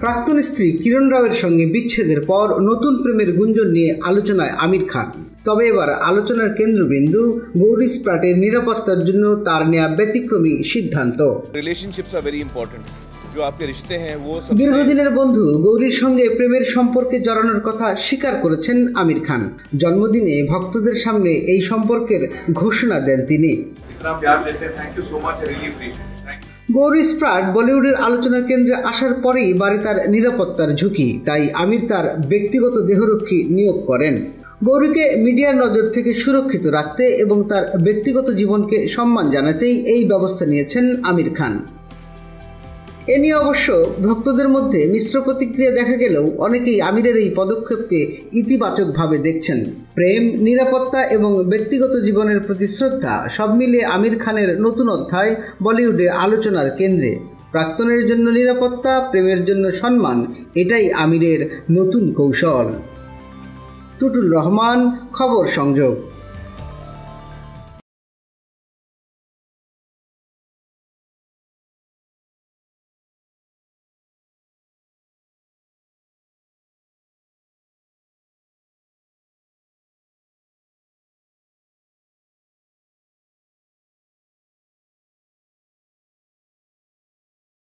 প্রাক্তন স্ত্রী কিরণ রাওয়ের সঙ্গে বিচ্ছেদের পর নতুন প্রেমের গুঞ্জন নিয়ে আলোচনায় আমির খান। তবে এবার আলোচনার কেন্দ্রবিন্দু গৌরী স্প্রাটের নিরাপত্তার জন্য তার নেওয়া ব্যতিক্রমী সিদ্ধান্ত। দীর্ঘদিনের বন্ধু গৌরীর সঙ্গে প্রেমের সম্পর্কে জড়ানোর কথা স্বীকার করেছেন আমির খান। জন্মদিনে ভক্তদের সামনে এই সম্পর্কের ঘোষণা দেন তিনি। গৌরী স্প্রাট বলিউডের আলোচনার কেন্দ্রে আসার পরেই বাড়ে তার নিরাপত্তার ঝুঁকি, তাই আমির তার ব্যক্তিগত দেহরক্ষী নিয়োগ করেন। গৌরীকে মিডিয়ার নজর থেকে সুরক্ষিত রাখতে এবং তার ব্যক্তিগত জীবনকে সম্মান জানাতেই এই ব্যবস্থা নিয়েছেন আমির খান। এ নিয়ে অবশ্য ভক্তদের মধ্যে মিশ্র প্রতিক্রিয়া দেখা গেলেও অনেকেই আমিরের এই পদক্ষেপকে ইতিবাচকভাবে দেখছেন। প্রেম, নিরাপত্তা এবং ব্যক্তিগত জীবনের প্রতি শ্রদ্ধা সব মিলিয়ে আমির খানের নতুন অধ্যায় বলিউডে আলোচনার কেন্দ্রে। প্রাক্তনের জন্য নিরাপত্তা, প্রেমের জন্য সম্মান, এটাই আমিরের নতুন কৌশল। টুটুল রহমান, খবর সংযোগ।